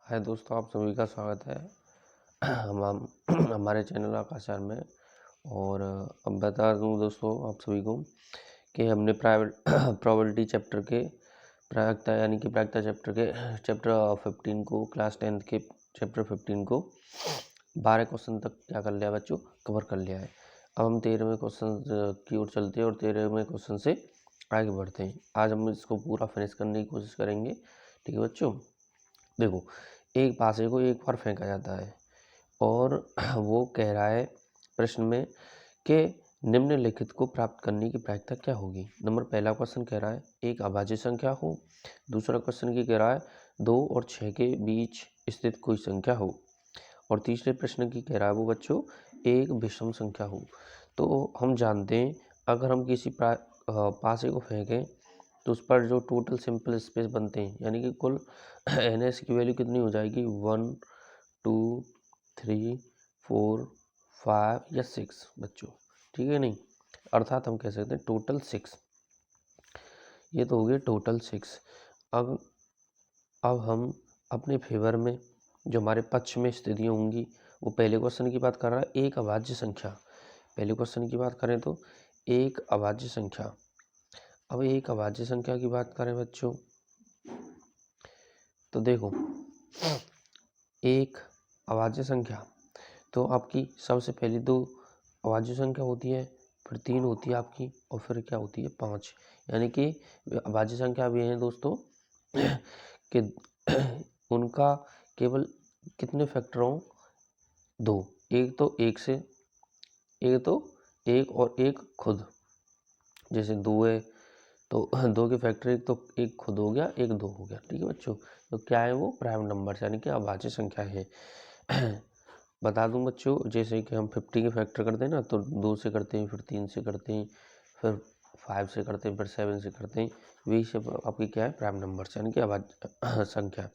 हाय दोस्तों, आप सभी का स्वागत है हमारे चैनल आकाशार में। और अब बता दूं दोस्तों आप सभी को कि हमने प्रोबेबिलिटी चैप्टर के प्रायिकता चैप्टर के चैप्टर 15 को क्लास 10th के चैप्टर 15 को 12 क्वेश्चन तक क्या कर लिया बच्चों, कवर कर लिया है। अब हम 13वें क्वेश्चन की ओर चलते हैं और 13वें क्वेश्चन से आगे बढ़ते हैं। आज हम इसको पूरा फिनिश करने की कोशिश करेंगे। ठीक है बच्चों, देखो एक पासे को एक बार फेंका जाता है और वो कह रहा है प्रश्न में कि निम्नलिखित को प्राप्त करने की प्रायिकता क्या होगी। नंबर पहला क्वेश्चन कह रहा है एक अभाज्य संख्या हो। दूसरा क्वेश्चन की कह रहा है 2 और 6 के बीच स्थित कोई संख्या हो। और तीसरे प्रश्न की कह रहा है वो बच्चों एक विषम संख्या हो। तो हम जानते हैं अगर हम किसी पासे को फेंकें तो उस पर जो टोटल सिंपल स्पेस बनते हैं यानी कि कुल NS की वैल्यू कितनी हो जाएगी 1 2 3 4 5 या 6 बच्चों। ठीक है नहीं, अर्थात हम कह सकते हैं टोटल 6। ये तो हो गया टोटल 6। अब हम अपने फेवर में जो हमारे पक्ष में स्थितियाँ होंगी वो पहले क्वेश्चन की बात कर रहा है एक अभाज्य संख्या। पहले क्वेश्चन की बात करें तो एक अभाज्य संख्या। अब एक अभाज्य संख्या की बात करें बच्चों तो देखो एक अभाज्य संख्या तो आपकी सबसे पहली 2 अभाज्य संख्या होती है, फिर 3 होती है आपकी और फिर क्या होती है 5। यानी कि अभाज्य संख्या भी हैं दोस्तों कि उनका केवल कितने फैक्टर हों 2। एक तो एक से एक तो एक और एक खुद, जैसे 2 है तो 2 के फैक्टर एक खुद हो गया, एक 2 हो गया। ठीक है बच्चों, तो क्या है वो प्राइम नंबर यानी कि अभाज्य संख्या है। बता दूं बच्चों जैसे कि हम 50 के फैक्टर करते हैं ना तो 2 से करते हैं, फिर 3 से करते हैं, फिर 5 से करते हैं, फिर 7 से करते हैं। वही सब आपकी क्या है प्राइम नंबर यानी कि अभाज्य संख्या।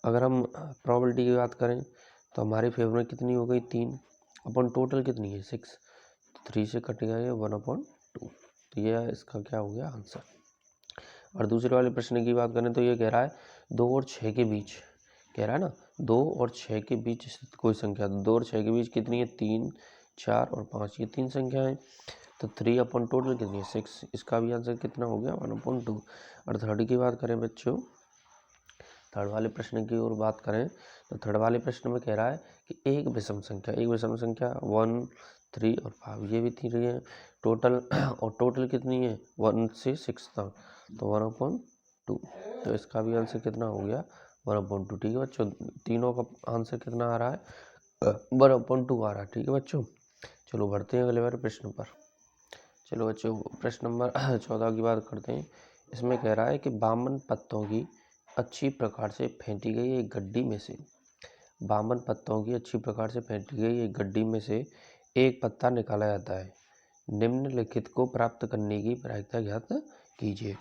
अगर हम प्रोबेबिलिटी की बात करें तो हमारे फेवर में कितनी हो गई 3 अपन टोटल कितनी है 6, 3 से कट गया ये 1/2। तो ये इसका क्या हो गया आंसर। और दूसरे वाले प्रश्न की बात करें तो ये कह रहा है 2 और 6 के बीच, कह रहा है ना 2 और 6 के बीच स्थित कोई संख्या। 2 और 6 के बीच कितनी है 3 4 और 5, ये 3 संख्या है। तो 3 अपन टोटल कितनी है 6, इसका भी आंसर कितना हो गया 1/2। और थर्ड की बात करें बच्चों, थर्ड वाले प्रश्न की ओर बात करें तो थर्ड वाले प्रश्न में कह रहा है कि एक विषम संख्या 1 3 और 5, ये भी 3 है टोटल। और टोटल कितनी है 1 से 6 तक, तो 1/2। तो इसका भी आंसर कितना हो गया 1/2। ठीक है बच्चों, तीनों का आंसर कितना आ रहा है 1/2 आ रहा है। ठीक है बच्चों, चलो बढ़ते हैं अगले बार प्रश्न पर। चलो बच्चों प्रश्न नंबर 14 की बात करते हैं। इसमें कह रहा है कि बामन पत्तों की अच्छी प्रकार से फेंटी गई एक गड्डी में से, बामन पत्तों की अच्छी प्रकार से फेंटी गई एक गड्डी में से एक पत्ता निकाला जाता है। निम्नलिखित को प्राप्त करने की प्रायिकता ज्ञात कीजिए।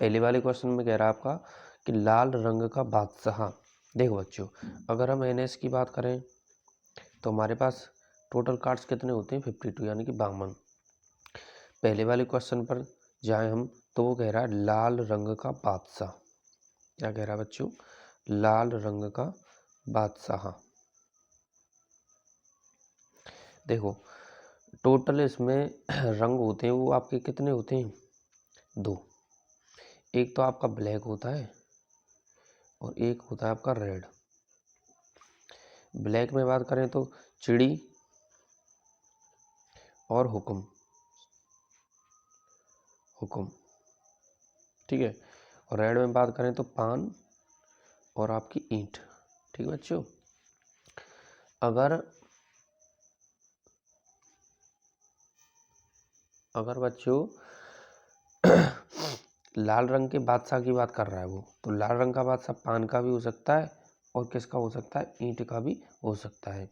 पहले वाले क्वेश्चन में कह रहा है आपका कि लाल रंग का बादशाह। देखो बच्चों अगर हम NS की बात करें तो हमारे पास टोटल कार्ड्स कितने होते हैं 52 यानी कि 52। पहले वाले क्वेश्चन पर जाएं हम तो वो कह रहा है लाल रंग का बादशाह। क्या कह रहा है बच्चों, लाल रंग का बादशाह। देखो टोटल इसमें रंग होते हैं वो आपके कितने होते हैं 2। एक तो आपका ब्लैक होता है और एक होता है आपका रेड। ब्लैक में बात करें तो चिड़ी और हुक्म, ठीक है। और रेड में बात करें तो पान और आपकी ईंट। ठीक है बच्चों, अगर बच्चों लाल रंग के बादशाह की बात कर रहा है वो, तो लाल रंग का बादशाह पान का भी हो सकता है और किसका हो सकता है ईंट का भी हो सकता है।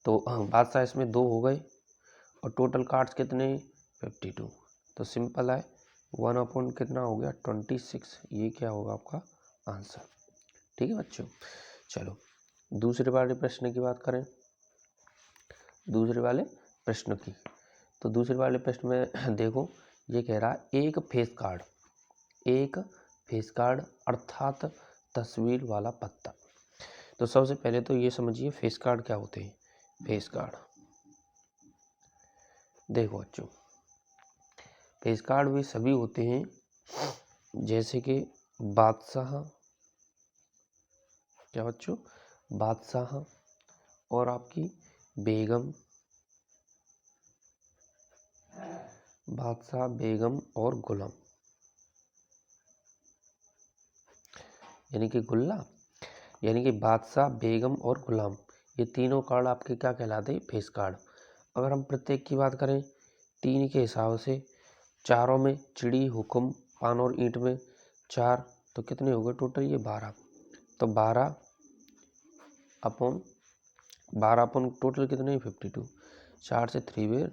तो बादशाह इसमें 2 हो गए और टोटल कार्ड्स कितने 52। तो सिंपल है 1 कितना हो गया 26, ये क्या होगा आपका आंसर। ठीक है बच्चों, चलो दूसरे वाले प्रश्न की बात करें, दूसरे वाले प्रश्न की। तो दूसरे वाले प्रश्न में देखो ये कह रहा है एक फेस कार्ड अर्थात तस्वीर वाला पत्ता। तो सबसे पहले तो ये समझिए फेस कार्ड क्या होते हैं। फेस कार्ड देखो बच्चों, फेस कार्ड वे सभी होते हैं जैसे कि बादशाह, क्या बच्चों, बादशाह और आपकी बेगम, बादशाह बेगम और गुलाम, यानी कि गुल्ला, यानी कि बादशाह बेगम और गुलाम, ये तीनों कार्ड आपके क्या कहलाते हैं, फेस कार्ड। अगर हम प्रत्येक की बात करें 3 के हिसाब से, चारों में चिड़ी, हुक्म, पान और ईंट में 4, तो कितने हो गए टोटल, ये 12। तो 12 अपन टोटल कितने, 52। 4 से 3 बार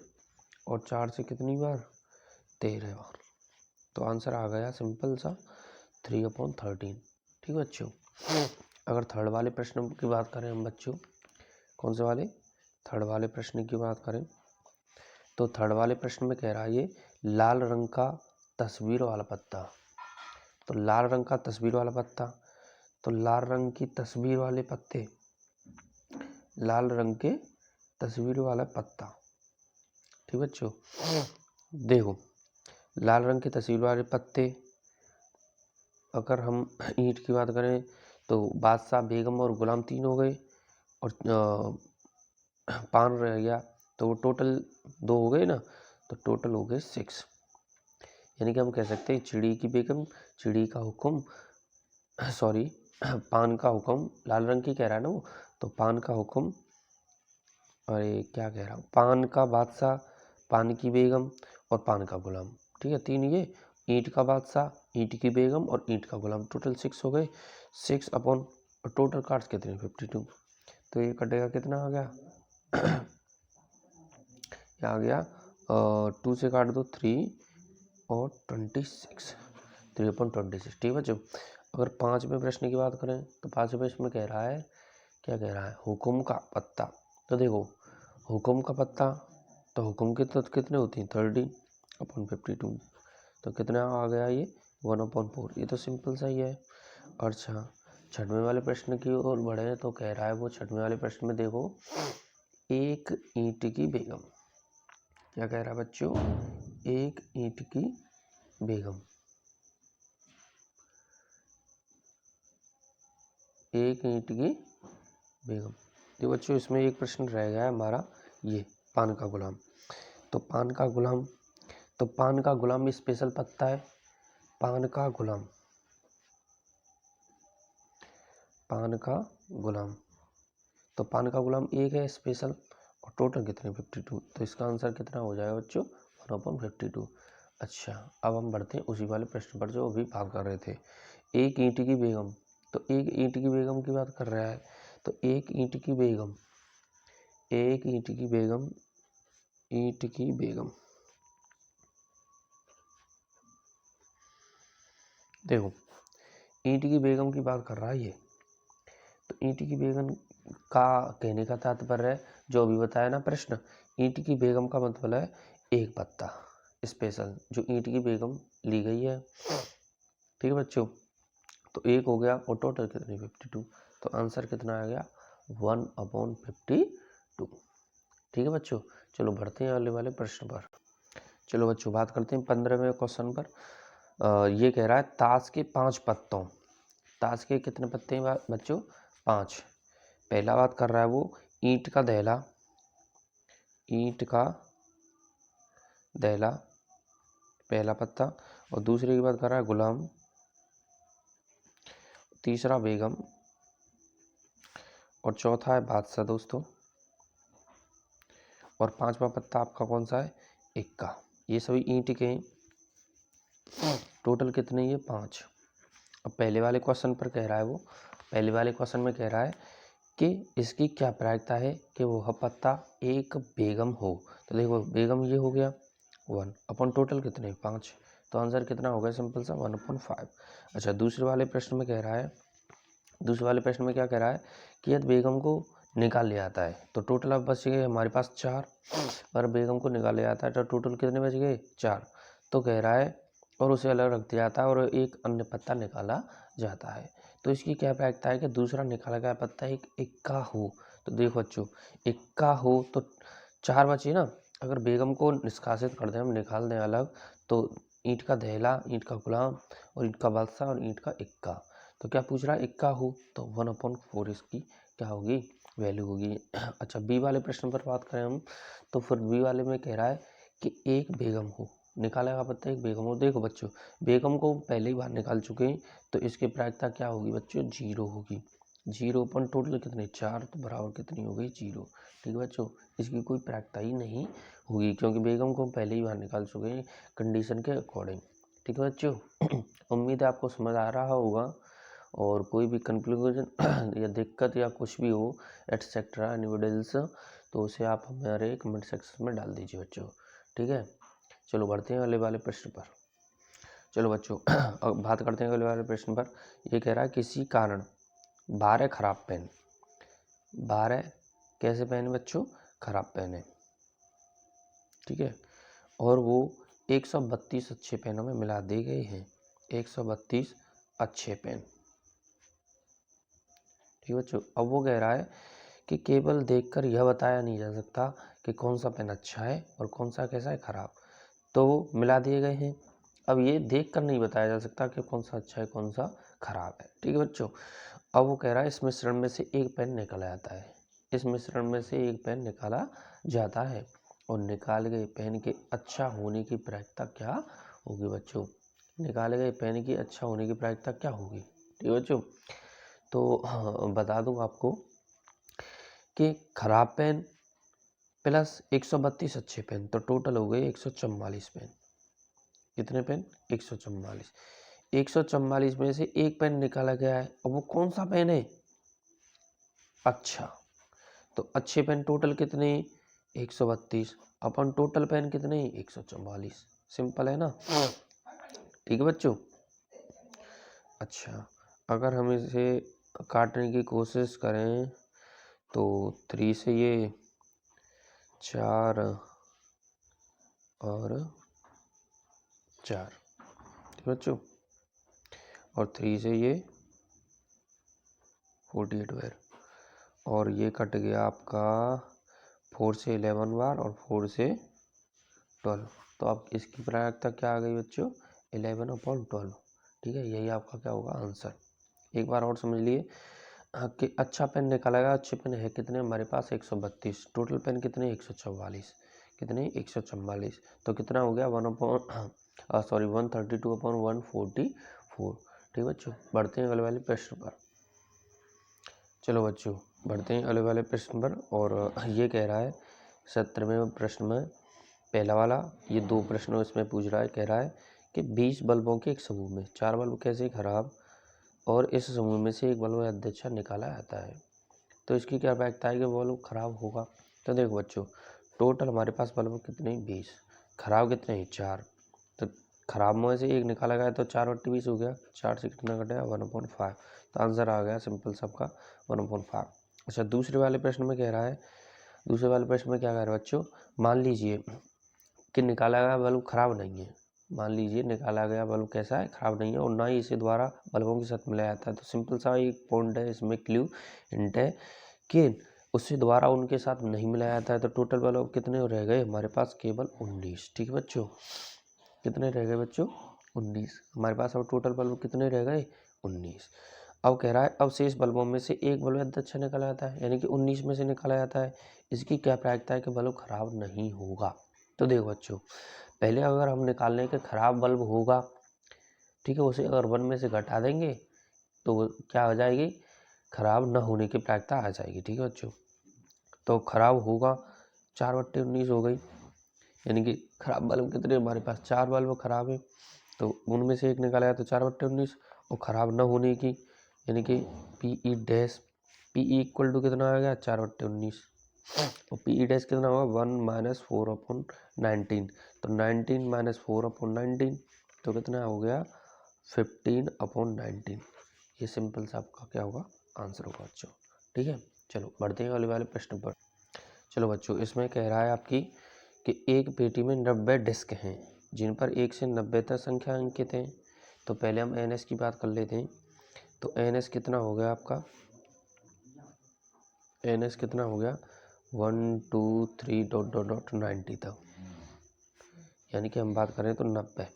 और 4 से कितनी बार, 13 बार। तो आंसर आ गया सिंपल सा 3/13। ठीक है बच्चों। अगर थर्ड वाले प्रश्न की बात करें हम बच्चों, कौन से वाले, थर्ड वाले प्रश्न की बात करें, तो थर्ड वाले प्रश्न में कह रहा है ये लाल रंग का तस्वीर वाला पत्ता। तो लाल रंग का तस्वीर वाला पत्ता, तो लाल रंग की तस्वीर वाले पत्ते, लाल रंग के तस्वीर वाला पत्ता। ठीक बच्चों, देखो लाल रंग के तस्वीर वाले पत्ते, अगर हम ईंट की बात करें तो बादशाह बेगम और गुलाम 3 हो गए, और पान रह गया, तो टोटल 2 हो गए ना, तो टोटल हो गए 6। यानी कि हम कह सकते हैं चिड़ी की बेगम, चिड़ी का हुक्म, सॉरी पान का हुक्म, लाल रंग की कह रहा है ना वो, तो पान का हुक्म, अरे क्या कह रहा हूँ, पान का बादशाह, पान की बेगम और पान का गुलाम। ठीक है, 3 ये, ईंट का बादशाह, ईंट की बेगम और ईंट का गुलाम, टोटल 6 हो गए। 6 अपॉन टोटल कार्ड्स कितने, 52। तो ये कटेगा कितना आ गया ये आ गया 2 से काट दो 3 और 26, 3/26। ठीक है जब अगर 5वें प्रश्न की बात करें तो 5वें प्रश्न में कह रहा है, क्या कह रहा है, हुक्म का पत्ता। तो देखो हुक्म का पत्ता, तो हुक्म के तो कितने होती हैं, 30/52। तो कितना आ गया ये, 1/4। ये तो सिंपल सा ही है। अच्छा, 6वें वाले प्रश्न की ओर बढ़े तो कह रहा है वो 6वें वाले प्रश्न में देखो, एक ईंट की बेगम, क्या कह रहा है बच्चों, एक ईंट की बेगम, एक ईंट की बेगम। तो बच्चों इसमें एक प्रश्न रह गया है हमारा, ये पान का गुलाम। तो पान का गुलाम, तो पान का गुलाम स्पेशल पत्ता है, पान का गुलाम, पान का गुलाम, तो पान का गुलाम एक है स्पेशल, और टोटल कितने, 52। तो इसका आंसर कितना हो जाएगा बच्चों, 1/52। अच्छा, अब हम बढ़ते हैं उसी वाले प्रश्न पर जो अभी बात कर रहे थे, एक ईंट की बेगम। तो एक ईंट की बेगम की बात कर रहा है, तो एक ईंट की बेगम, एक ईंट की बेगम, ईंट की बेगम, देखो ईंट की बेगम की बात कर रहा है ये। तो ईंट की बेगम का कहने का तात्पर्य है, जो अभी बताया ना प्रश्न, ईंट की बेगम का मतलब है एक पत्ता स्पेशल, जो ईंट की बेगम ली गई है। ठीक है बच्चों, तो एक हो गया और टोटल कितने, 52। तो आंसर कितना आ गया, 1/52। ठीक है बच्चों, चलो बढ़ते हैं अगले वाले प्रश्न पर। चलो बच्चों बात करते हैं 15वें क्वेश्चन पर। ये कह रहा है ताश के 5 पत्तों, ताश के कितने पत्ते हैं बच्चों, 5। पहला बात कर रहा है वो ईंट का दहला, ईंट का दहला पहला पत्ता, और दूसरे की बात कर रहा है गुलाम, तीसरा बेगम, और चौथा है बादशाह दोस्तों, और 5वां पत्ता आपका कौन सा है, इक्का। ये सभी ईंट के हैं, टोटल कितने, ये 5। अब पहले वाले क्वेश्चन पर कह रहा है वो, पहले वाले क्वेश्चन में कह रहा है कि इसकी क्या प्रायिकता है कि वह पत्ता एक बेगम हो। तो देखो बेगम ये हो गया 1 अपन टोटल कितने, 5। तो आंसर कितना हो गया, सिंपल सा 1/5। अच्छा, दूसरे वाले प्रश्न में कह रहा है, दूसरे वाले प्रश्न में क्या कह रहा है कि यदि बेगम को निकाल ले आता है, तो टोटल अब बच गए हमारे पास 4। और बेगम को निकाल ले आता है तो टोटल कितने बच गए, 4। तो कह रहा है और उसे अलग रख दिया जाता है और एक अन्य पत्ता निकाला जाता है। तो इसकी क्या प्रायिकता है कि दूसरा निकाला गया पत्ता एक इक्का हो। तो देखो बच्चों, इक्का हो तो 4 बचे ना। अगर बेगम को निष्कासित कर दें, हम निकाल दें अलग, तो ईंट का दहला, ईंट का गुलाम और ईंट का बादशाह और ईंट का इक्का। तो क्या पूछ रहा है, इक्का हो तो 1/4 इसकी क्या होगी, वैल्यू होगी। अच्छा, बी वाले प्रश्न पर बात करें हम, तो फिर बी वाले में कह रहा है कि एक बेगम हो, निकाला गया पत्ता एक बेगम हो। देखो बच्चों, बेगम को पहले ही बार निकाल चुके हैं, तो इसकी प्रायिकता क्या होगी बच्चों, 0 होगी। 0 अपन टोटल कितने 4, तो बराबर कितनी हो गई 0। ठीक है बच्चों, इसकी कोई प्रायिकता ही नहीं होगी क्योंकि बेगम को पहले ही बाहर निकाल चुके हैं कंडीशन के अकॉर्डिंग। ठीक है बच्चों, उम्मीद है आपको समझ आ रहा होगा। और कोई भी कंक्लूजन या दिक्कत या कुछ भी हो एटसेट्रा एनिवेडल्स, तो उसे आप हमारे कमेंट सेक्शन में डाल दीजिए बच्चों। ठीक है, चलो बढ़ते हैं अगले वाले प्रश्न पर। चलो बच्चों अब बात करते हैं अगले वाले प्रश्न पर। ये कह रहा है किसी कारण 12 खराब पेन, 12 कैसे पेन है बच्चों, खराब पेन है। ठीक है, और वो 132 अच्छे पेनों में मिला दिए गए हैं, 132 अच्छे पेन। ठीक है बच्चों, अब वो कह रहा है कि केवल देखकर यह बताया नहीं जा सकता कि कौन सा पेन अच्छा है और कौन सा कैसा है खराब। तो वो मिला दिए गए हैं, अब ये देखकर नहीं बताया जा सकता कि कौन सा अच्छा है कौन सा खराब है। ठीक है बच्चों, अब वो कह रहा है इस मिश्रण में से एक पेन निकाला जाता है, इस मिश्रण में से एक पेन निकाला जाता है और निकाले गए पेन के अच्छा होने की प्रायिकता क्या होगी बच्चों, निकाले गए पेन की अच्छा होने की प्रायिकता क्या होगी। ठीक है बच्चों, तो बता दूं आपको कि खराब पेन प्लस 132 अच्छे पेन, तो टोटल हो गए 144 पेन। कितने पेन, 144। 144 में से एक पेन निकाला गया है, और वो कौन सा पेन है, अच्छा। तो अच्छे पेन टोटल कितने, 132 अपन टोटल पेन कितने, 144। सिंपल है ना। ठीक है बच्चों, अच्छा अगर हम इसे काटने की कोशिश करें तो 3 से ये 4 और 4, ठीक बच्चों, और 3 से ये 48 बार, और ये कट गया आपका 4 से 11 बार और 4 से 12। तो अब इसकी प्रायिकता क्या आ गई बच्चों, 11/12। ठीक है, यही आपका क्या होगा आंसर। एक बार और समझ लिए कि अच्छा पेन निकाला गया, अच्छे पेन है कितने हमारे पास 132, टोटल पेन कितने 144, कितने 144, तो कितना हो गया 132/144। ठीक बच्चों, बढ़ते हैं अगले वाले प्रश्न पर। चलो बच्चों बढ़ते हैं अगले वाले प्रश्न पर, और ये कह रहा है 17वें प्रश्न में पहला वाला, ये 2 प्रश्नों इसमें पूछ रहा है, कह रहा है कि 20 बल्बों के एक समूह में 4 बल्ब कैसे खराब और इस समूह में से एक बल्ब अच्छा निकाला जाता है, तो इसकी क्या प्रायिकता है कि बल्ब खराब होगा। तो देखो बच्चों, टोटल हमारे पास बल्ब कितने 20, खराब कितने हैं 4, तो खराब में से एक निकाला गया तो 4/20 हो गया, 4 से कितना घटेगा 1/5, तो आंसर आ गया सिंपल सबका 1/5। अच्छा, दूसरे वाले प्रश्न में कह रहा है, दूसरे वाले प्रश्न में क्या कह रहा है बच्चों, मान लीजिए कि निकाला गया बल्ब खराब नहीं है, मान लीजिए निकाला गया बल्ब कैसा है, खराब नहीं है, और ना ही इसे द्वारा बल्बों के साथ मिलाया जाता है। तो सिंपल सा एक पॉइंट है इसमें, क्लू हिंट है कि उससे द्वारा उनके साथ नहीं मिलाया जाता है। तो टोटल बल्ब कितने रह गए हमारे पास, केवल 19। ठीक है बच्चों, कितने रह गए बच्चों, 19 हमारे पास, और टोटल बल्ब कितने रह गए 19। अब कह रहा है अब शेष बल्बों में से एक बल्ब अच्छा निकाला जाता है, यानी कि 19 में से निकाला जाता है, इसकी क्या प्रायिकता है कि बल्ब खराब नहीं होगा। तो देखो बच्चों, पहले अगर हम निकाल लें कि खराब बल्ब होगा, ठीक है, उसे अगर 1 में से घटा देंगे तो क्या हो जाएगी, खराब न होने की प्रायिकता आ जाएगी। ठीक है बच्चों, तो खराब होगा 4/19 हो गई, यानी कि खराब बल्ब कितने हमारे पास 4 बल्ब खराब है, तो उनमें से एक निकाला है तो 4/19, और खराब न होने की यानी कि PE dash, PE equal to कितना आ गया 4/19, और PE डैश कितना होगा 1 - 4/19, तो 19 - 4/19 तो कितना हो गया 15/19। ये सिंपल सा आपका क्या होगा आंसर होगा बच्चों। ठीक है, चलो बढ़ते हैं अगले वाले प्रश्न पर। चलो बच्चों, इसमें कह रहा है आपकी कि एक पेटी में 90 डिस्क हैं जिन पर 1 से 90 तक संख्या अंकित हैं। तो पहले हम NS की बात कर लेते हैं। तो एन एस कितना हो गया आपका, एन एस कितना हो गया 1 2 3 डॉट डॉट डॉट 90 तक, यानी कि हम बात करें तो 90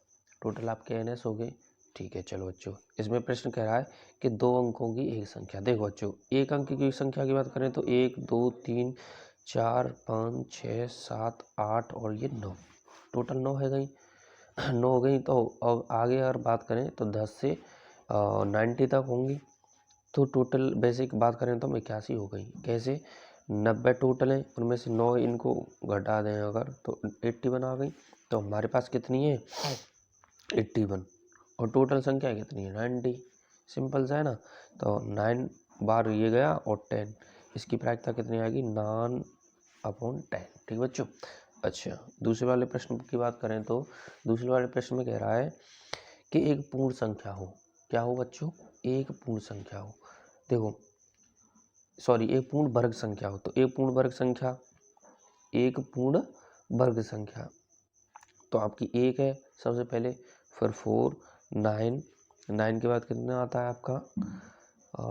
टोटल आपके एन एस हो गए। ठीक है, चलो बच्चों इसमें प्रश्न कह रहा है कि 2 अंकों की एक संख्या। देखो बच्चों, एक अंक की संख्या की बात करें तो 1 2 3 4 5 6 7 8 और ये 9, टोटल 9 है गई 9 हो गई। तो अब आगे अगर बात करें तो 10 से 90 तक होंगी। तो टोटल बेसिक बात करें तो 81 हो गई। कैसे, 90 टोटल है, उनमें से 9 इनको घटा दें अगर तो 81 आ गई। तो हमारे पास कितनी है 81, और टोटल संख्या कितनी है 90। सिंपल सा है ना। तो 9 बार ये गया और 10, इसकी प्रायिकता कितनी आएगी 9/10। ठीक बच्चों। अच्छा, दूसरे वाले प्रश्न की बात करें तो दूसरे वाले प्रश्न में कह रहा है कि एक पूर्ण संख्या हो। क्या हो बच्चों, एक पूर्ण संख्या हो। देखो सॉरी, एक पूर्ण वर्ग संख्या हो। तो एक पूर्ण वर्ग संख्या, एक पूर्ण वर्ग संख्या तो आपकी एक है सबसे पहले, फिर 4 9 9 के बाद कितना आता है आपका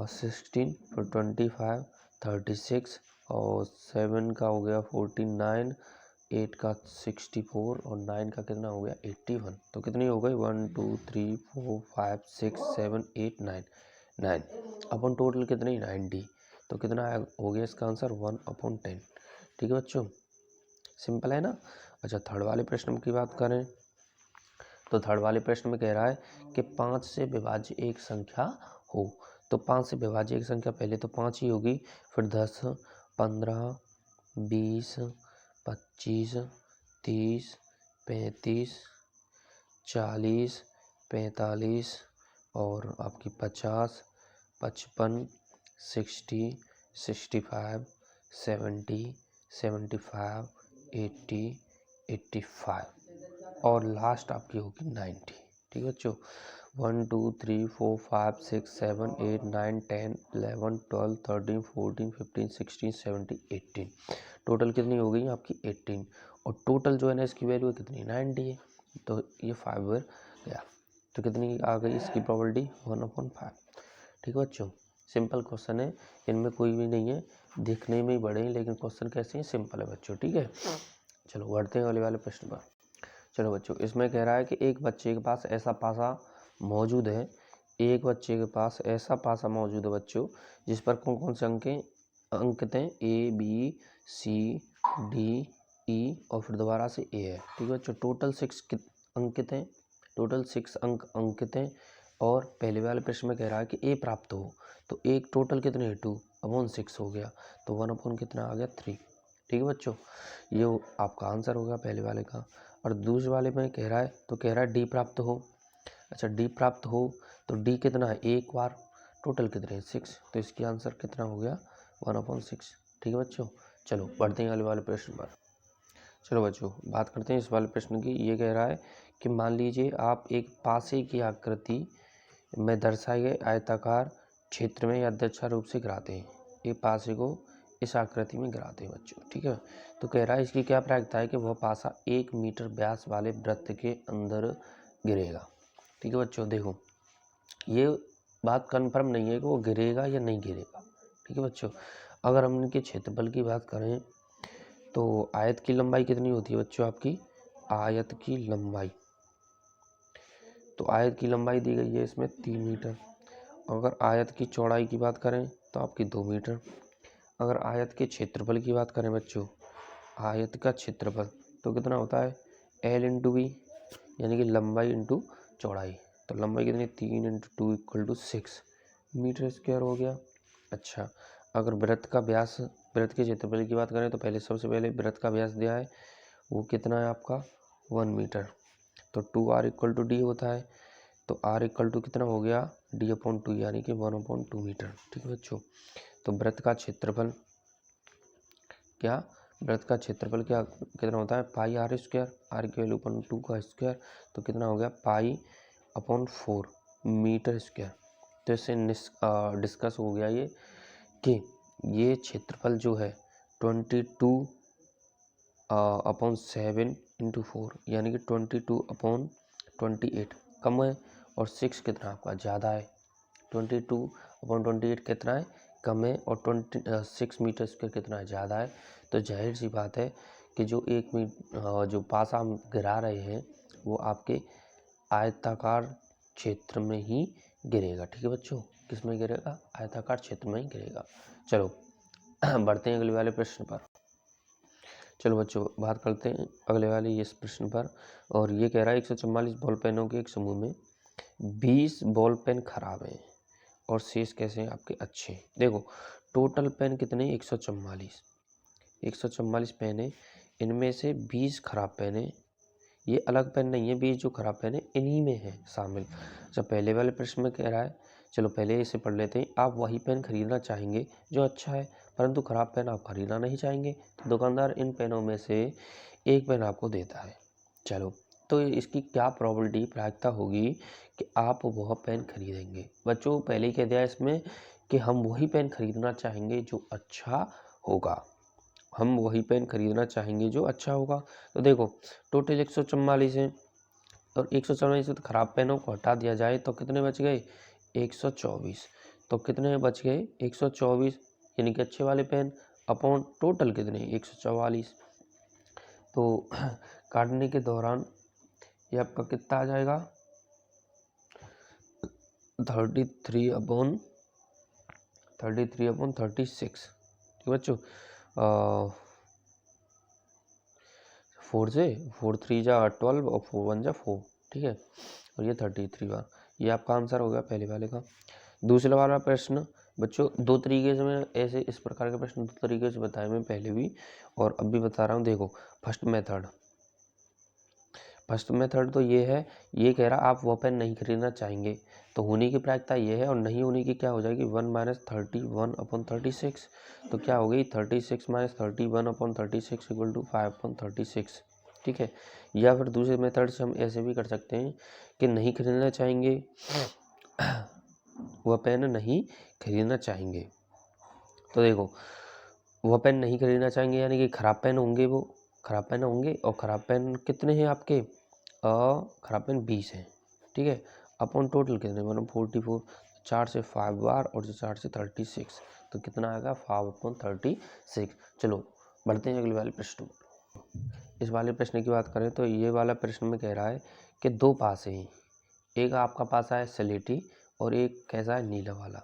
16, फिर 25 36 और 7 का हो गया 49, 8 का 64 और 9 का कितना हो गया 81। तो कितनी हो गई 1 2 3 4 5 6 7 8 9 9 अपन टोटल कितनी 90। तो कितना हो गया इसका आंसर 1/10। ठीक है बच्चों, सिंपल है ना। अच्छा, थर्ड वाले प्रश्न की बात करें तो थर्ड वाले प्रश्न में कह रहा है कि 5 से विभाज्य एक संख्या हो। तो 5 से विभाज्य एक संख्या पहले तो 5 ही होगी, फिर 10 15 20 25 30 35 40 45 और आपकी 50 55 60 65 70 75 80 85 और लास्ट आपकी होगी 90। ठीक है बच्चों, 1 2 3 4 5 6 7 8 9 10 11 12 13 14 15 16 17 18, टोटल कितनी हो गई आपकी 18। और टोटल जो है ना इसकी वैल्यू कितनी 90 है। तो ये 5 बार गया, तो कितनी आ गई इसकी प्रोबेबिलिटी 1/5। ठीक है बच्चों, सिंपल क्वेश्चन है, इनमें कोई भी नहीं है, देखने में ही बड़े हैं लेकिन क्वेश्चन कैसे हैं सिंपल है बच्चों। ठीक है, चलो बढ़ते हैं अगले वाले प्रश्न पर। चलो बच्चों, इसमें कह रहा है कि एक बच्चे के पास ऐसा पासा मौजूद है, एक बच्चे के पास ऐसा पासा मौजूद है बच्चों जिस पर कौन कौन से अंकित हैं A B C D E और फिर दोबारा से A है। ठीक है बच्चों, टोटल 6 अंकित हैं, टोटल 6 अंक अंकित हैं। और पहले वाले प्रश्न में कह रहा है कि A प्राप्त हो। तो एक टोटल कितने 2/6 हो गया, तो 1 कितना आ गया 3। ठीक है बच्चों, ये आपका आंसर होगा पहले वाले का। और दूसरे वाले में कह रहा है तो कह रहा है डी प्राप्त हो। अच्छा, डी प्राप्त हो तो डी कितना है एक बार, टोटल कितने हैं 6, तो इसकी आंसर कितना हो गया 1/6। ठीक है बच्चों, चलो बढ़ते हैं अगले वाले प्रश्न पर। चलो बच्चों बात करते हैं इस वाले प्रश्न की। ये कह रहा है कि मान लीजिए आप एक पासे की आकृति में दर्शाए गए आयताकार क्षेत्र में यादृच्छा रूप से गिराते हैं। एक पासे को इस आकृति में गिराते हैं बच्चों। ठीक है, तो कह रहा है इसकी क्या प्रायिकता है कि वह पासा 1 मीटर व्यास वाले वृत्त के अंदर गिरेगा। ठीक है बच्चों, देखो ये बात कंफर्म नहीं है कि वो गिरेगा या नहीं गिरेगा। ठीक है बच्चों, अगर हम इनके क्षेत्रफल की बात करें तो आयत की लंबाई कितनी होती है बच्चों आपकी, आयत की लंबाई, तो आयत की लंबाई दी गई है इसमें 3 मीटर। अगर आयत की चौड़ाई की बात करें तो आपकी 2 मीटर। अगर आयत के क्षेत्रफल की बात करें बच्चों, आयत का क्षेत्रफल तो कितना होता है L इंटू बी, यानी कि लंबाई इंटू चौड़ाई। तो लंबाई कितनी 3 × 2 = 6 मीटर स्क्वायर हो गया। अच्छा, अगर वृत्त का व्यास, वृत्त के क्षेत्रफल की बात करें तो पहले सबसे पहले वृत्त का व्यास दिया है, वो कितना है आपका 1 मीटर। तो 2r = d होता है, तो r = कितना हो गया d/2, यानी कि 1/2 मीटर। ठीक है बच्चों, तो वृत्त का क्षेत्रफल क्या, वृत्त का क्षेत्रफल क्या कितना होता है πr², r की वैल्यू 2 का स्क्वायर, तो कितना हो गया π/4 मीटर स्क्वायर। तो इससे डिस्कस हो गया ये कि ये क्षेत्रफल जो है 22/7 × 4, यानी कि 22/28 कम है, और 6 कितना आपका ज़्यादा है। 22/28 कितना है, कम है, और 6 मीटर स्क्वायर कितना है, ज़्यादा है। तो जाहिर सी बात है कि जो पासा हम गिरा रहे हैं वो आपके आयताकार क्षेत्र में ही गिरेगा। ठीक है बच्चों, किस में गिरेगा, आयताकार क्षेत्र में ही गिरेगा। चलो बढ़ते हैं अगले वाले प्रश्न पर। चलो बच्चों बात करते हैं अगले वाले इस प्रश्न पर, और ये कह रहा है 144 बॉल पेनों के एक समूह में 20 बॉल पेन खराब हैं और शेष कैसे हैं आपके अच्छे। देखो टोटल पेन कितने, 144 पेन है, इनमें से 20 खराब पेन है, ये अलग पेन नहीं है, 20 जो खराब पेन है इन्हीं में है शामिल। जब पहले वाले प्रश्न में कह रहा है, चलो पहले इसे पढ़ लेते हैं। आप वही पेन खरीदना चाहेंगे जो अच्छा है, परंतु खराब पेन आप खरीदना नहीं चाहेंगे, तो दुकानदार इन पेनों में से एक पेन आपको देता है। चलो तो इसकी क्या प्रोबेबिलिटी प्रायिकता होगी कि आप वह पेन खरीदेंगे। बच्चों पहले ही कह दिया इसमें कि हम वही पेन खरीदना चाहेंगे जो अच्छा होगा, हम वही पेन खरीदना चाहेंगे जो अच्छा होगा। तो देखो टोटल 144 है, और 144 से तो खराब पेनों को हटा दिया जाए तो कितने बच गए, 124। तो कितने बच गए, 124, यानी कि अच्छे वाले पेन अपॉन टोटल कितने, 144। तो काटने के दौरान ये आपका कितना आ जाएगा, 33/36। ठीक बच्चों, 4 3 जा 12 और 4 1 जा 4। ठीक है, और ये 33 बार, ये आपका आंसर हो गया पहले वाले का। दूसरा वाला प्रश्न बच्चों दो तरीके से मैं ऐसे इस प्रकार के प्रश्न दो तरीके से बताए मैं पहले भी और अब भी बता रहा हूँ। देखो फर्स्ट मेथड तो ये है, ये कह रहा आप वो पेन नहीं खरीदना चाहेंगे, तो होने की प्रायिकता ये है, और नहीं होने की क्या हो जाएगी, 1 - 31/36। तो क्या हो गई, 36 - 31/36 = 5/36। ठीक है, या फिर दूसरे मेथड से हम ऐसे भी कर सकते हैं कि नहीं खरीदना चाहेंगे, वह पेन नहीं खरीदना चाहेंगे। तो देखो वह पेन नहीं खरीदना चाहेंगे यानी कि खराब पेन होंगे, वो खराब पेन होंगे, और खराब पेन कितने हैं आपके, खराब पेन 20 हैं। ठीक है, अपॉन टोटल कितने, मतलब 44, 4 से 5 बार और 4 से 36, तो कितना आएगा 5/36। चलो बढ़ते हैं अगले वाले प्रश्न पर। इस वाले प्रश्न की बात करें तो ये वाला प्रश्न में कह रहा है कि दो पासे हैं, एक आपका पासा है स्लेटी और एक कैसा है, नीला वाला।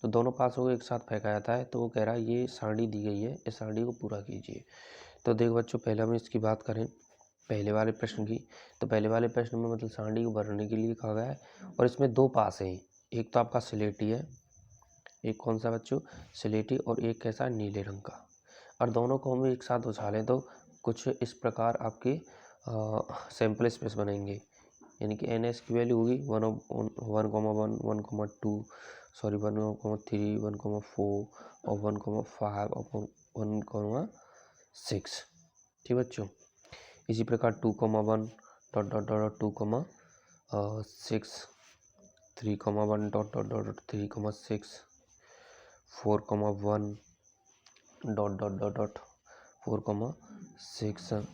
तो दोनों पासों को एक साथ फेंका जाता है, तो वो कह रहा है ये सारणी दी गई है, इस सारणी को पूरा कीजिए। तो देखो बच्चों पहले हम इसकी बात करें पहले वाले प्रश्न की, तो पहले वाले प्रश्न में मतलब सारणी को भरने के लिए कहा गया है, और इसमें दो पास हैं, एक तो आपका स्लेटी है, एक कौन सा बच्चों, स्लेटी, और एक कैसा नीले रंग का, और दोनों को हम एक साथ उछालें तो कुछ इस प्रकार आपके सैंपल स्पेस बनेंगे, यानी कि NS की वैल्यू होगी 1,1,1, 1,2, सॉरी 1,3, 1,4 और 1,5 और 1,6। ठीक बच्चों, इसी प्रकार 2,1 .2,6, 3,1 .3,6, 4,1 .4,6,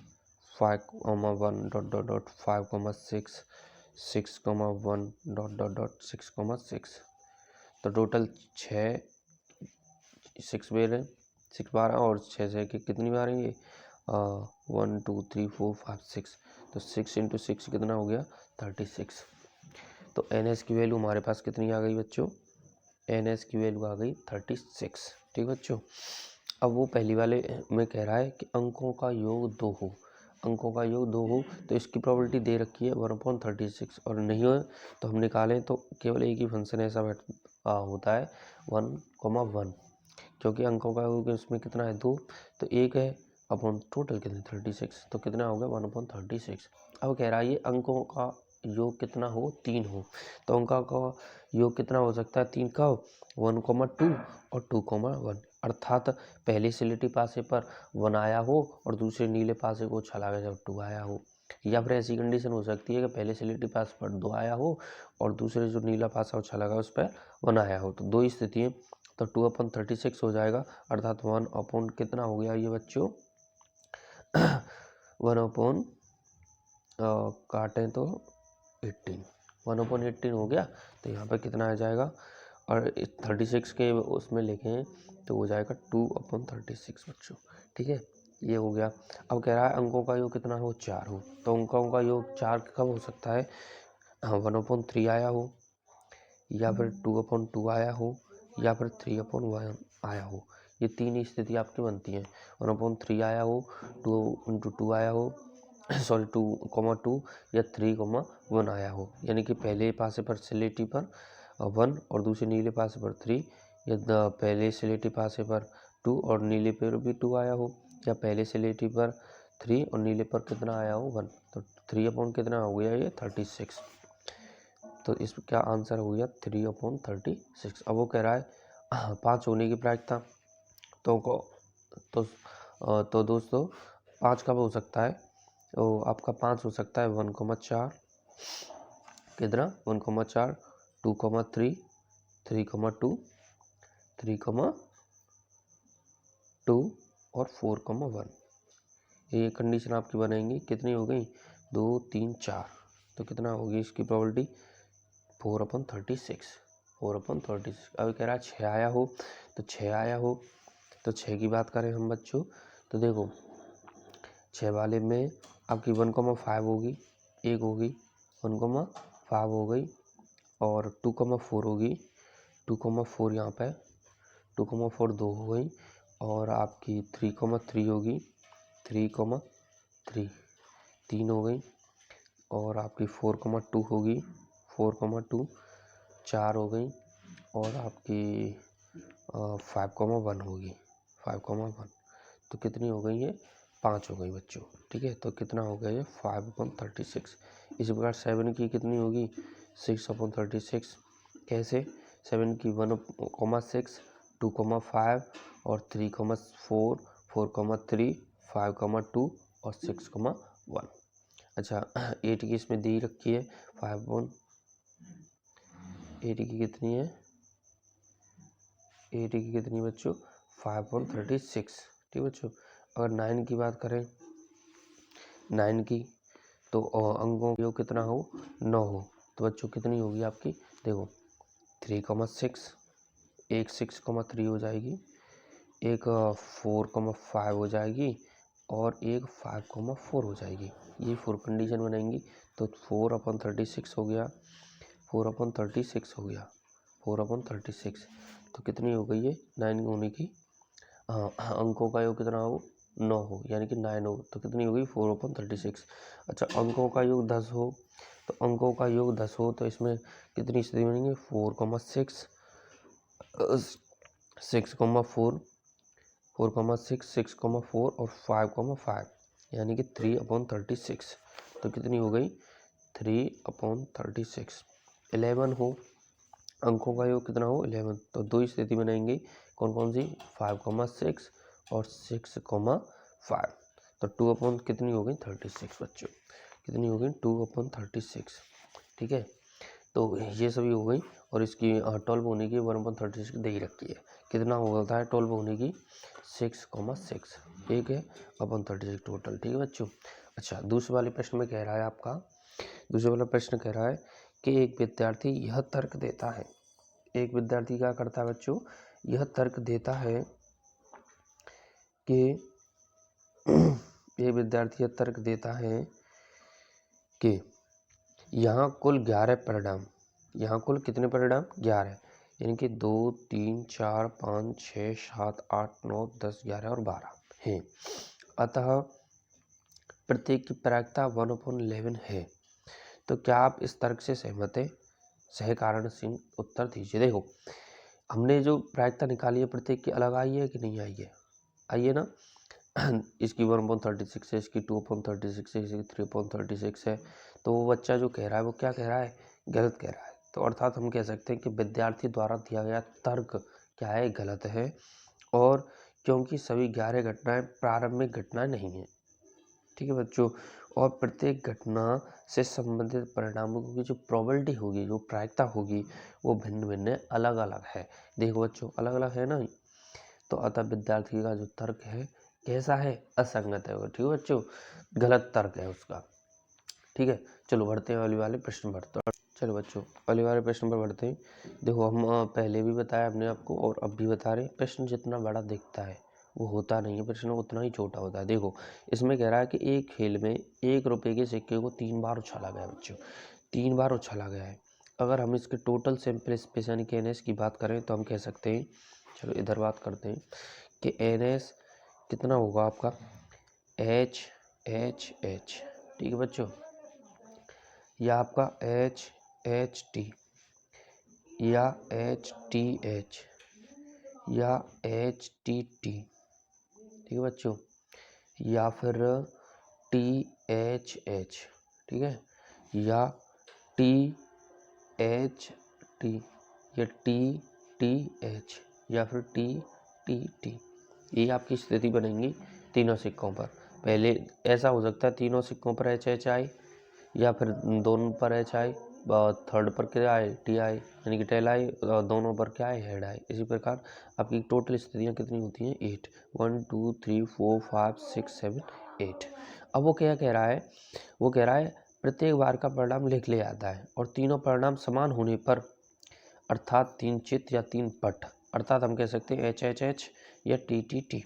5,1 .5,6, 6,1 .6,6। तो टोटल 6 बार और 6 से कितनी बार हैं ये, 1 2 3 4 5 6, तो 6 × 6 कितना हो गया, 36। तो NS की वैल्यू हमारे पास कितनी आ गई बच्चों, NS की वैल्यू आ गई 36। ठीक बच्चों, अब वो पहली वाले में कह रहा है कि अंकों का योग 2 हो, अंकों का योग 2 हो, तो इसकी प्रोबेबिलिटी दे रखी है 1/36, और नहीं हो तो हम निकालें तो केवल एक ही फंक्शन ऐसा होता है 1,1, क्योंकि अंकों का योग इसमें कितना है 2, तो एक है अपॉन टोटल कितने 36, तो कितना हो गया 1/36। अब कह रहा है ये अंकों का योग कितना हो, 3 हो, तो अंकों का योग कितना हो सकता है, 3 का 1,2 और 2,1, अर्थात पहले स्लेटी पासे पर 1 आया हो और दूसरे नीले पासे को उछाला गया जब 2 आया हो, या फिर ऐसी कंडीशन हो सकती है कि पहले स्लेटी पास पर 2 आया हो और दूसरे जो नीला पासा उछाला गया उस पर 1 आया हो। तो दो ही स्थिति है, तो 2/36 हो जाएगा, अर्थात 1 अपॉन कितना हो गया ये बच्चों 1 अपॉन काटें तो 18, 1/18 हो गया, तो यहाँ पर कितना आ जाएगा और 36 के उसमें लिखें तो हो जाएगा 2/36 बच्चों। ठीक है, ये हो गया। अब कह रहा है अंकों का योग कितना हो, 4 हो। तो अंकों का योग 4 कब हो सकता है, 1/3 आया हो, या फिर 2/2 आया हो, या फिर 3/1 आया हो। ये तीन स्थिति आपकी बनती हैं। 1/3 आया हो, 2/2 आया हो, सॉरी 2,2 या 3,1 आया हो। यानी कि पहले पासे पर सिलेटी पर 1 और दूसरे नीले पासे पर 3, या पहले सिलेटी पासे पर 2 और नीले पर भी 2 आया हो, या पहले सिलेटी पर 3 और नीले पर कितना आया हो, 1। तो 3 कितना हो गया ये 36। तो इसका आंसर हो गया 3/36। अब वो कह रहा है 5 होने की प्रायिकता। तो दोस्तों 5 कब हो सकता है, तो आपका 5 हो सकता है 1,4 कितना 1,4, 2,3, 3,2, 3,2 और 4,1। ये कंडीशन आपकी बनेंगी। कितनी हो गई, 2, 3, 4। तो कितना होगी इसकी प्रोबेबिलिटी, 4/36। 4/36। अब कह रहा है 6 आया हो, तो 6 आया हो, तो 6 की बात करें हम बच्चों, तो देखो 6 वाले में आपकी 1,5 होगी, एक होगी, 1,5 हो गई, और 2,4 होगी, 2,4 यहाँ पे 2,4 2 हो गई, और आपकी 3,3 होगी, 3,3 3 हो गई, और आपकी 4,2 होगी, 4,2 4 हो गई, और आपकी 5,1 होगी, 5,1। तो कितनी हो गई है, 5 हो गई बच्चों। ठीक है, तो कितना हो गया ये 5/36। इसी प्रकार 7 की कितनी होगी, 6/36। कैसे, 7 की 1,6, 2,5 और 3,4, 4,3, 5,2 और 6,1। अच्छा 8 की इसमें दी रखी है 8 की कितनी है, 8 की कितनी बच्चों, 5/36। ठीक बच्चों। अगर 9 की बात करें, 9 की, तो अंकों का योग कितना हो, 9 हो। तो बच्चों कितनी होगी आपकी, देखो 3,6, एक 6,3 हो जाएगी, एक 4,5 हो जाएगी, और एक 5,4 हो जाएगी। ये 4 कंडीशन बनेंगी। तो 4/36 हो गया, 4/36 हो गया, 4/36। तो कितनी हो गई है 9 होने की, अंकों का योग कितना हो, 9 हो, यानी कि 9 हो। तो कितनी होगी 4/36। अच्छा अंकों का योग 10 हो, तो अंकों का योग 10 हो, तो इसमें कितनी स्थिति बनेंगी, 4,6, 6,4, 4,6, 6,4 और 5,5, यानी कि 3/36। तो कितनी हो गई 3/36। 11 हो, अंकों का योग कितना हो 11, तो दो स्थिति बनाएंगे। कौन कौन सी, 5,6 और 6,5। तो 2 कितनी हो गई 36 बच्चों, कितनी हो गई 2/36। ठीक है, तो ये सभी हो गई। और इसकी 12 होने की 1/36 दे ही रखी है। कितना होता है 12 होने की, 6,6। ठीक है, 36 टोटल। ठीक है बच्चों। अच्छा दूसरे वाले प्रश्न में कह रहा है आपका, दूसरे वाला प्रश्न कह रहा है कि एक विद्यार्थी यह तर्क देता है, एक विद्यार्थी क्या करता है बच्चों, यह तर्क देता है कि एक विद्यार्थी यह तर्क देता है कि यहाँ कुल 11 परिणाम, यहाँ कुल कितने परिणाम 11, यानी कि 2, 3, 4, 5, 6, 7, 8, 9, 10, 11 और 12 हैं। अतः प्रत्येक की प्रायिकता 1/11 है। तो क्या आप इस तर्क से सहमत हैं, सह कारण सिंह उत्तर दीजिए। देखो हमने जो प्रायिकता निकाली है प्रत्येक की, अलग आई है कि नहीं आई है, आई है ना। इसकी 1/36 है, इसकी 2/36 है, इसकी 3/36 है। तो वो बच्चा जो कह रहा है वो क्या कह रहा है, गलत कह रहा है। तो अर्थात हम कह सकते हैं कि विद्यार्थी द्वारा दिया गया तर्क क्या है, गलत है। और क्योंकि सभी 11 घटनाएं प्रारंभिक घटनाएं नहीं है। ठीक है बच्चों। और प्रत्येक घटना से संबंधित परिणामों की जो प्रोबेबिलिटी होगी, जो प्रायिकता होगी, वो भिन्न भिन्न अलग अलग है। देखो बच्चों अलग अलग है ना। तो अतः विद्यार्थी का जो तर्क है कैसा है, असंगत है। ठीक है बच्चों, गलत तर्क है उसका। ठीक है, चलो बढ़ते हैं वाले प्रश्न बढ़ते हैं। चलो बच्चों अगले वाले प्रश्न पर बढ़ते हैं। देखो हम पहले भी बताया अपने आपको और अब भी बता रहे हैं, प्रश्न जितना बड़ा दिखता है वो होता नहीं है, प्रश्न उतना ही छोटा होता है। देखो इसमें कह रहा है कि एक खेल में 1 रुपये के सिक्के को 3 बार उछाला गया बच्चों, 3 बार उछाला गया है। अगर हम इसके टोटल सैंपल स्पेस यानी कि NS की बात करें तो हम कह सकते हैं, चलो इधर बात करते हैं कि NS कितना होगा आपका H ठीक है बच्चों, या आपका HT या HTH या HTT, ठीक है बच्चों, या फिर THH, ठीक है, या THT या TTH या फिर TTT। ये आपकी स्थिति बनेंगी तीनों सिक्कों पर। पहले ऐसा हो सकता है तीनों सिक्कों पर HH आए या फिर दोनों पर H आए, थर्ड पर क्या आए T आए यानी कि टेल आए, दोनों पर क्या आए हेड आए। इसी प्रकार आपकी टोटल स्थितियाँ कितनी होती हैं 8, 1 2 3 4 5 6 7 8। अब वो क्या कह रहा है, वो कह रहा है प्रत्येक बार का परिणाम लिख ले आता है और तीनों परिणाम समान होने पर अर्थात 3 चित या 3 पट, अर्थात हम कह सकते हैं HHH या TTT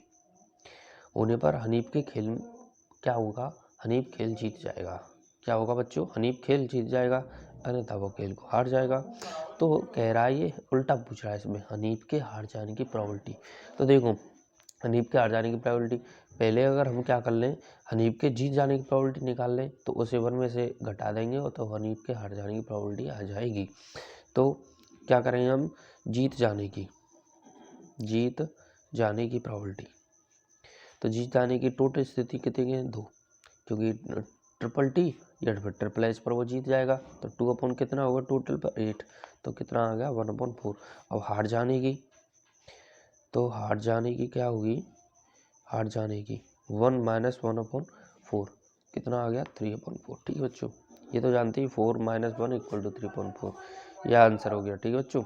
होने पर हनीफ के खेल क्या होगा, हनीफ खेल जीत जाएगा। क्या होगा बच्चों, हनीफ खेल जीत जाएगा, अन्यथा वो खेल को हार जाएगा। तो कह रहा है ये उल्टा पूछ रहा है इसमें, हनीफ के हार जाने की प्रोबेबिलिटी। तो देखो हनीफ के हार जाने की प्रोबेबिलिटी, पहले अगर हम क्या कर लें, हनीफ के जीत जाने की प्रोबेबिलिटी निकाल लें तो उसे 1 में से घटा देंगे और तो हनीफ के हार जाने की प्रोबेबिलिटी आ जाएगी। तो क्या करेंगे हम, जीत जाने की प्रोबेबिलिटी, तो जीत जाने की टोटल स्थिति कितनी है 2, क्योंकि ट्रिपल टी या फिर ट्रिपल एच पर वो जीत जाएगा। तो 2 अपॉन कितना होगा टोटल पर 8, तो कितना आ गया 1/4। अब हार जाने की, तो हार जाने की क्या होगी, हार जाने की 1 - 1/4 कितना आ गया 3/4। ठीक है बच्चों, ये तो जानते ही 4 - 1 = 3/4, यह आंसर हो गया। ठीक है बच्चों,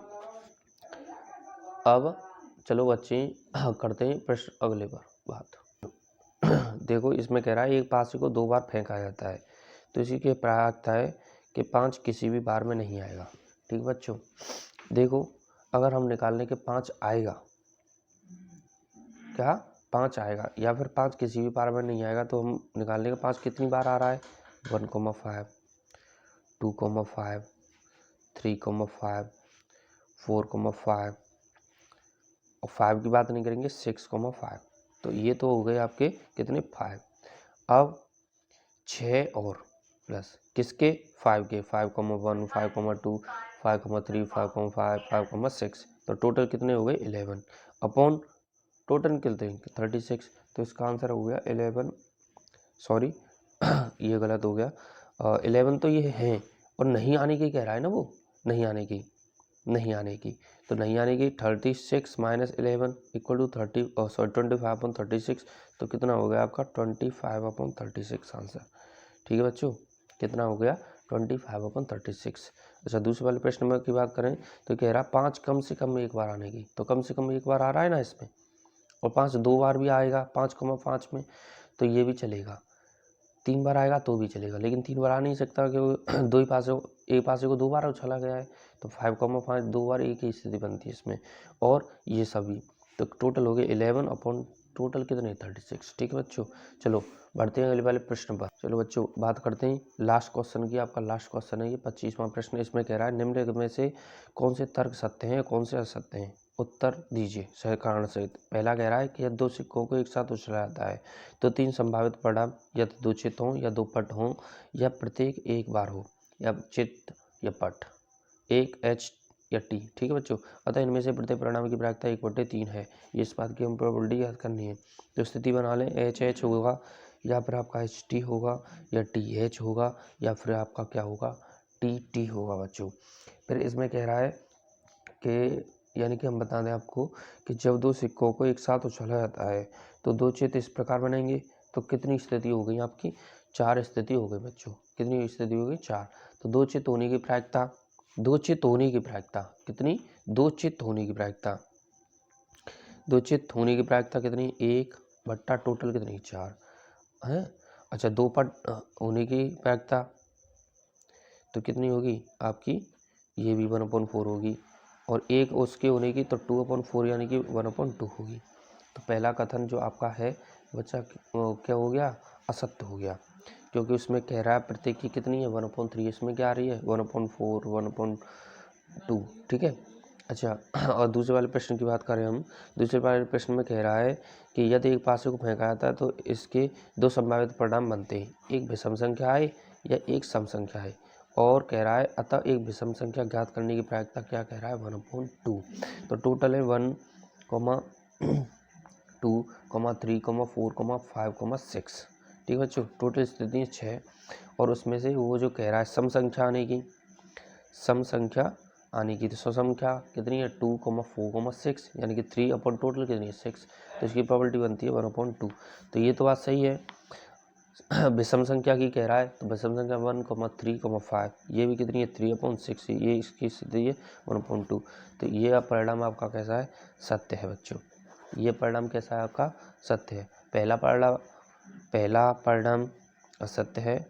अब चलो बच्चे करते हैं प्रश्न अगले पर बात। देखो इसमें कह रहा है एक पासे को 2 बार फेंका जाता है तो इसी के प्रायः है कि 5 किसी भी बार में नहीं आएगा। ठीक बच्चों, देखो अगर हम निकालने के 5 आएगा, क्या 5 आएगा या फिर 5 किसी भी बार में नहीं आएगा, तो हम निकालने के 5 कितनी बार आ रहा है 1,5 2,5 3,5 4,5 और 5 की बात नहीं करेंगे 6,5। तो ये तो हो गए आपके कितने 5। अब 6 और प्लस किसके 5 के 5,1 5,2 5,3 5,5 5,6, तो टोटल कितने हो गए 11 अपॉन टोटल कितने 36। तो इसका आंसर हो गया 11, सॉरी ये गलत हो गया, 11 तो ये हैं और नहीं आने की कह रहा है ना वो, नहीं आने की तो नहीं आने की 36 - 11 = 25/36, तो कितना हो गया आपका 25/36 आंसर। ठीक है बच्चों, कितना हो गया 25/36। अच्छा दूसरे वाले प्रश्न में की बात करें तो कह रहा 5 कम से कम एक बार आने की, तो कम से कम एक बार आ रहा है ना इसमें, और 5 2 बार भी आएगा 5,5 में, तो ये भी चलेगा। 3 बार आएगा तो भी चलेगा, लेकिन 3 बार आ नहीं सकता क्योंकि दो ही पासे, एक पासे को 2 बार उछाला गया है, तो 5,5 2 बार एक ही स्थिति बनती है इसमें, और ये सभी तो टोटल हो गए 11 अपॉन टोटल कितने 36। ठीक है बच्चों, चलो बढ़ते हैं अगले वाले प्रश्न पर। चलो बच्चों बात करते हैं लास्ट क्वेश्चन की, आपका लास्ट क्वेश्चन है ये 25वां प्रश्न। इसमें कह रहा है निम्न में से कौन से तर्क सत्य हैं कौन से असत्य हैं, उत्तर दीजिए सही कारण सहित। पहला कह रहा है कि यदि 2 सिक्कों को एक साथ उछाला जाता है तो 3 संभावित परिणाम या तो 2 चित हों या 2 पट हों या प्रत्येक एक बार हो, या चित या पट, एक H या T। ठीक है बच्चों, अतः इनमें से प्रत्येक परिणाम की प्रायिकता 1/3 है। ये इस बात की हम प्रोबेबिलिटी याद करनी है। तो स्थिति बना लें HH होगा या फिर आपका HT होगा या TH होगा या फिर आपका क्या होगा TT होगा बच्चों। फिर इसमें कह रहा है कि यानी कि हम बता दें आपको कि जब 2 सिक्कों को एक साथ उछाला जाता है तो 2 चित्र इस प्रकार बनेंगे, तो कितनी स्थिति हो गई आपकी 4 स्थिति हो गई बच्चों। कितनी स्थिति हो गई 4। तो 2 चित्र होने की प्रायिकता, 2 चित्र होने की प्रायिकता कितनी, 2 चित्र होने की प्रायिकता, 2 चित्र होने की प्रायिकता कितनी 1 बट्टा टोटल कितनी 4 है। अच्छा 2 पट होने की प्रायिकता तो कितनी होगी आपकी, ये भी 1/4 होगी, और एक उसके होने की तो 2/4 यानी कि 1/2 होगी। तो पहला कथन जो आपका है बच्चा क्या हो गया, असत्य हो गया, क्योंकि उसमें कह रहा है प्रत्येक की कितनी है 1/3, इसमें क्या आ रही है 1/4 1/2, ठीक है। अच्छा, और दूसरे वाले प्रश्न की बात करें हम, दूसरे वाले प्रश्न में कह रहा है कि यदि एक पासे को फेंका जाता है तो इसके दो संभावित परिणाम बनते हैं, एक विषम संख्या है या एक सम संख्या है, और कह रहा है अतः एक विषम संख्या ज्ञात करने की प्रायिकता क्या कह रहा है 1/2। तो टोटल है 1, 2, 3, 4, 5, 6, ठीक है बच्चों। टोटल स्थिति है 6, और उसमें से वो जो कह रहा है सम संख्या आने की, सम संख्या आने की, तो सम संख्या कितनी है 2, 4, 6, यानी कि 3 टोटल कितनी है 6, तो इसकी प्रोबेबिलिटी बनती है 1/2। तो ये तो बात सही है। विषम संख्या की कह रहा है, तो विषम संख्या 1, 3, 5, ये भी कितनी है 3/6, ये इसकी स्थिति है 1/2। तो ये परिणाम आपका कैसा है, सत्य है बच्चों। ये परिणाम कैसा है आपका, सत्य है। पहला परिणाम असत्य है,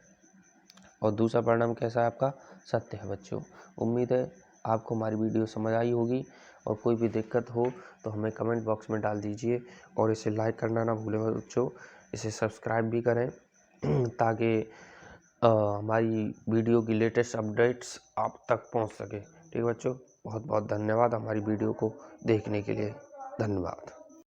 और दूसरा परिणाम कैसा है आपका, सत्य है बच्चों। उम्मीद है आपको हमारी वीडियो समझ आई होगी, और कोई भी दिक्कत हो तो हमें कमेंट बॉक्स में डाल दीजिए, और इसे लाइक करना ना भूलें बच्चों, इसे सब्सक्राइब भी करें ताकि हमारी वीडियो की लेटेस्ट अपडेट्स आप तक पहुंच सके। ठीक है बच्चों, बहुत बहुत धन्यवाद हमारी वीडियो को देखने के लिए, धन्यवाद।